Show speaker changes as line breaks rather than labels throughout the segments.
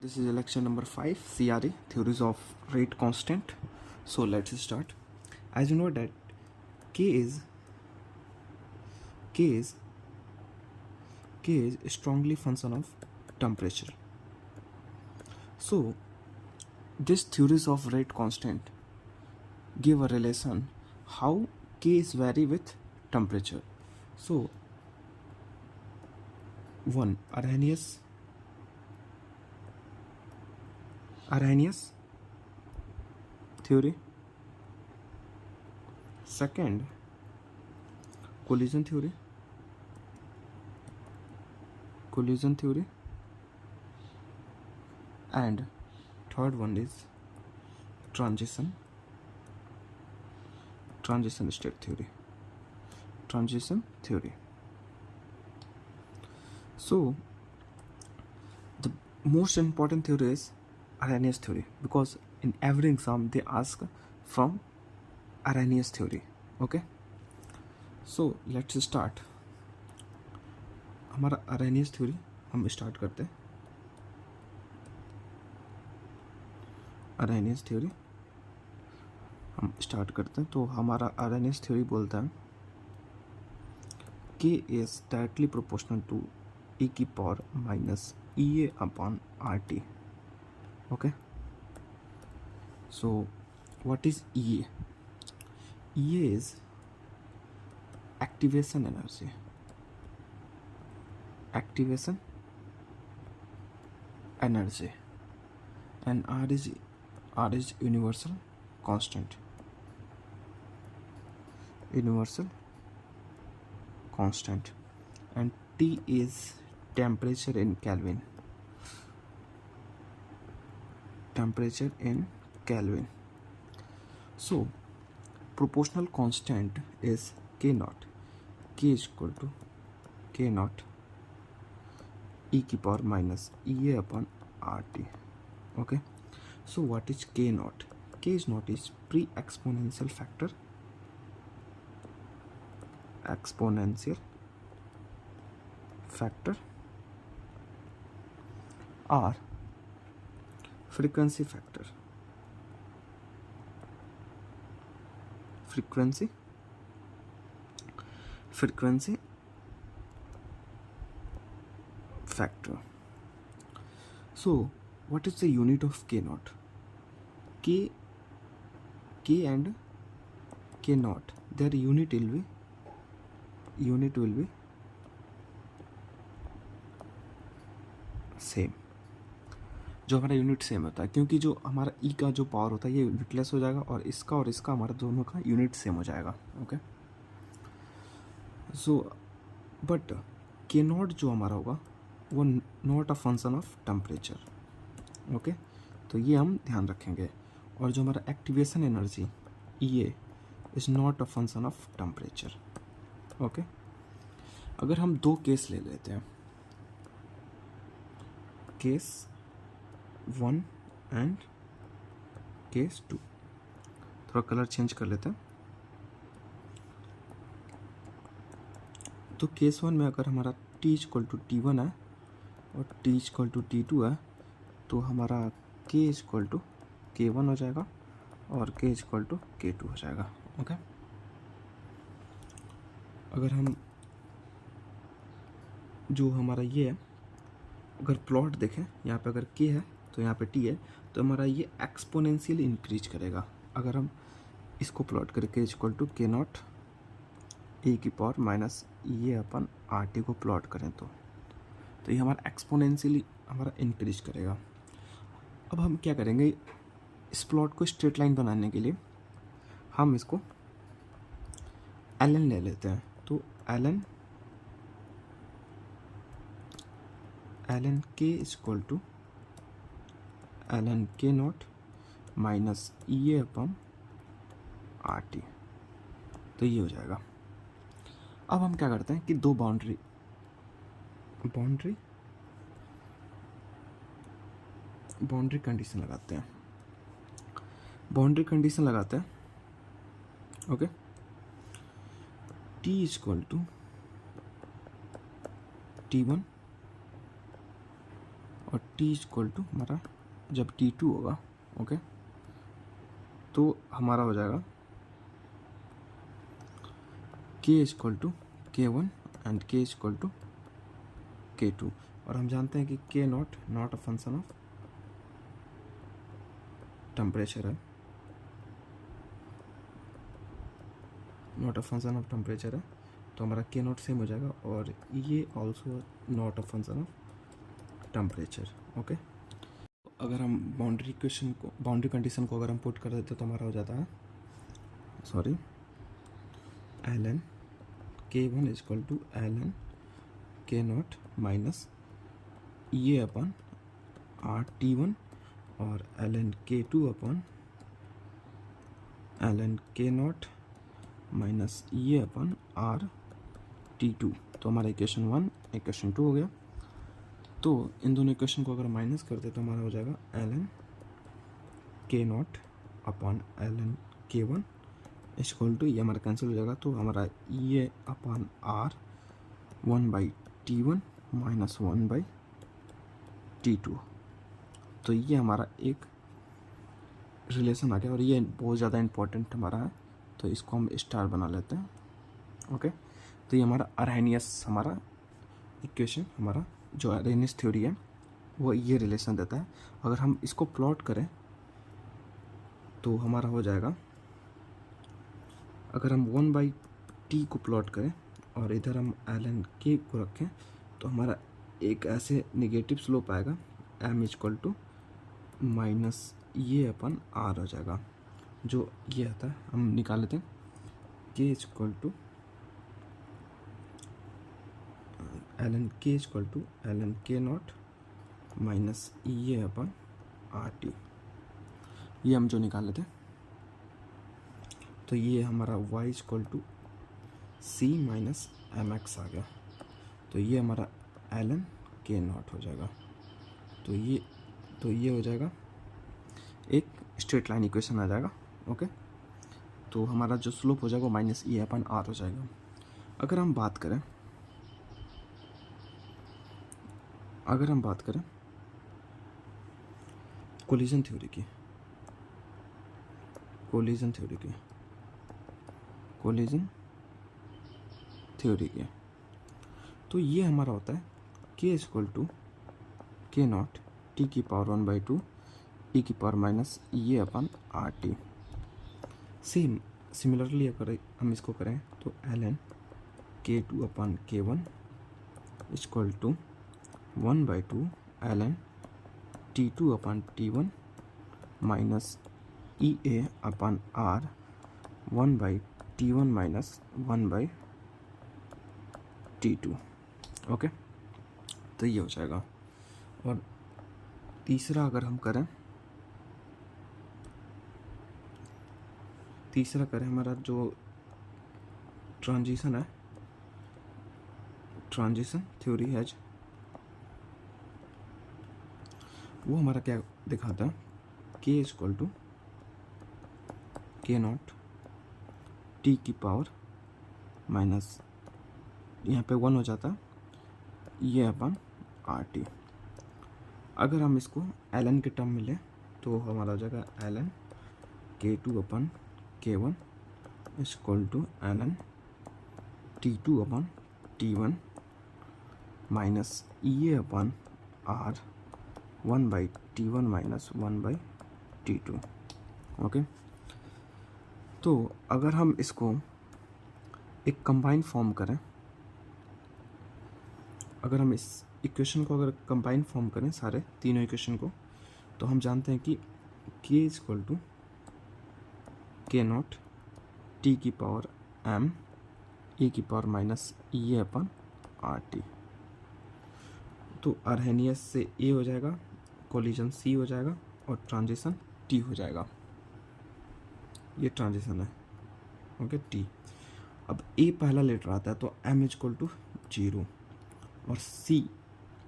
This is lecture number 5, CRE, Theories of Rate Constant. So let's start. As you know that K is strongly function of temperature. So this theories of rate constant give a relation how K is vary with temperature. So one Arrhenius theory. Second, collision theory. And third one is transition state theory. So the most important theory is Arrhenius theory, because in every exam they ask from Arrhenius theory. Okay, so let's start. हमारा Arrhenius theory हम start करते हैं. Arrhenius theory हम start करते हैं. तो हमारा Arrhenius theory बोलता है K is directly proportional to e की power minus EA upon RT. Okay, so what is EA? EA is activation energy, and R is universal constant, and T is temperature in Kelvin. So proportional constant is K naught. K is equal to K naught e की power minus EA upon RT. Okay, so what is K naught? K is naught is pre-exponential factor, or frequency factor. So what is the unit of K naught? K and K naught, their unit will be same. जो हमारा unit same होता है, क्योंकि जो हमारा ई का जो power होता है ये यूनिटलेस हो जाएगा, और इसका हमारा दोनों का यूनिट सेम हो जाएगा. ओके, सो बट के नॉट जो हमारा होगा वो not a function of temperature. Okay, तो ये हम ध्यान रखेंगे. और जो हमारा activation energy E A is not a function of temperature. Okay, अगर हम दो केस ले लेते हैं, केस 1 एंड केस 2, थोड़ा कलर चेंज कर लेते हैं. तो केस 1 में अगर हमारा T इक्वल टू T1 है और T इक्वल टू T2 है, तो हमारा K इक्वल टू K1 हो जाएगा और K इक्वल टू K2 हो जाएगा. ओके, अगर हम जो हमारा ये है, अगर प्लॉट देखें, यहाँ पे अगर K है तो यहाँ पे T है, तो हमारा ये एक्सपोनेंशियल इंक्रीज करेगा. अगर हम इसको प्लॉट करें K equal to K naught E की power minus EA upon RT को प्लॉट करें, तो ये हमारा एक्सपोनेंशियली हमारा इंक्रीज करेगा. अब हम क्या करेंगे, इस प्लॉट को स्ट्रेट लाइन बनाने के लिए हम इसको ln ले लेते हैं. तो ln K equal to ln K naught minus EA upon RT, तो ये हो जाएगा. अब हम क्या करते हैं कि दो बाउंड्री कंडीशन लगाते हैं. Okay, T equal to T1 और टी इक्वल टू हमारा जब T2 होगा, ओके, तो हमारा हो जाएगा K equal to K1 and K equal to K2। और हम जानते हैं कि K not a function of temperature है, not a function of temperature है, तो हमारा K नॉट सेम हो जाएगा और ये also not a function of temperature, okay. अगर हम बाउंड्री कंडीशन को अगर हम पुट कर देते तो हमारा हो जाता है ln K1 equal to ln K naught minus ये अपन RT1 और ln K2 upon ln K naught minus ये अपन RT2। तो हमारा इक्वेशन 1 इक्वेशन 2 हो गया। तो इन दोनों इक्वेशन को अगर माइनस करते तो हमारा हो जाएगा ln K naught upon ln K1 equal to, ये हमारा कैंसिल हो जाएगा, तो हमारा ये upon R 1/T1 minus 1/T2। तो ये हमारा एक रिलेशन आ गया और ये बहुत ज़्यादा इम्पोर्टेंट हमारा है, तो इसको हम स्टार बना लेते हैं, ओके। तो ये हमारा अरहेनियस हमारा इक्वेशन, हमारा जो अरहेनियस थ्योरी है वो ये रिलेशन देता है। अगर हम इसको प्लॉट करें तो हमारा हो जाएगा, अगर हम 1/T को प्लॉट करें और इधर हम ln K को रखें तो हमारा एक ऐसे निगेटिव स्लोप आएगा m इक्वल टू माइनस ये अपन R हो जाएगा, जो ये आता है हम निकाल लेते हैं K equal to ln K equal to ln K naught minus ये अपन RT, ये हम जो निकाल लेते हैं। तो ये हमारा y equal to C minus mx आ गया, तो ये हमारा ln K नॉट हो जाएगा। तो ये हो जाएगा एक स्ट्रेट लाइन इक्वेशन आ जाएगा, ओके। तो हमारा जो स्लोप हो जाएगा वो माइनस E अपन R हो जाएगा। अगर हम बात करें कोलिजन थ्योरी की, तो ये हमारा होता है K equal to K naught T की पावर 1/2 E की पावर माइनस ये अपन RT। सिमिलरली अगर हम इसको करें तो ln K2 upon K1 equal to 1/2 ln T2 upon T1 minus EA upon R 1/T1 minus 1/T2, okay. तो ये हो जाएगा। और तीसरा अगर हम करें, हमारा जो ट्रांजिशन थ्योरी है वो हमारा क्या दिखाता है, K equal to K naught T की पावर माइनस यहाँ पे 1 हो जाता है ये अपन RT। अगर हम इसको ln के टर्म में लें तो हमारा हो जाएगा ln K2 upon K1 equal to ln T2 upon T1 minus ये upon R 1/T1 minus 1/T2, okay. तो अगर हम इसको एक कंबाइन फॉर्म करें, अगर हम इस इक्वेशन को अगर कंबाइन फॉर्म करें सारे तीनों इक्वेशन को, तो हम जानते हैं कि K equal to K naught T की पावर m E की पावर माइनस ये अपन RT। तो अरहेनियस से A हो जाएगा, कोलिजन C हो जाएगा और ट्रांजिशन T हो जाएगा। ये ट्रांजिशन है, ओके, T। अब A पहला लेटर आता है तो m इक्वल टू 0 और C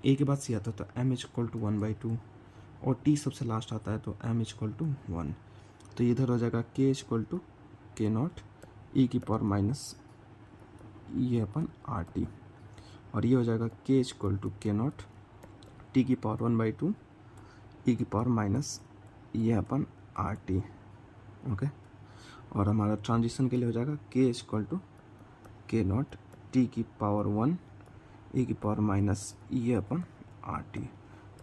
A के बाद C आता है तो m इक्वल टू 1/2 और T सबसे लास्ट आता है तो m इक्वल टू 1। तो इधर हो जाएगा K equal to K naught E की पावर माइनस ये अपन RT और ये हो जाएगा K equal to K naught T की पावर 1/2 ई की पावर माइनस ये अपन आर टी। ओके, और हमारा ट्रांजिशन के लिए हो जाएगा के इक्वल टू के नॉट टी की पावर 1 ई की पावर माइनस ये अपन आर टी।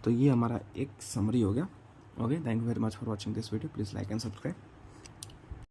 तो ये हमारा एक समरी हो गया। Okay, thank you very much for watching this video. Please like and subscribe.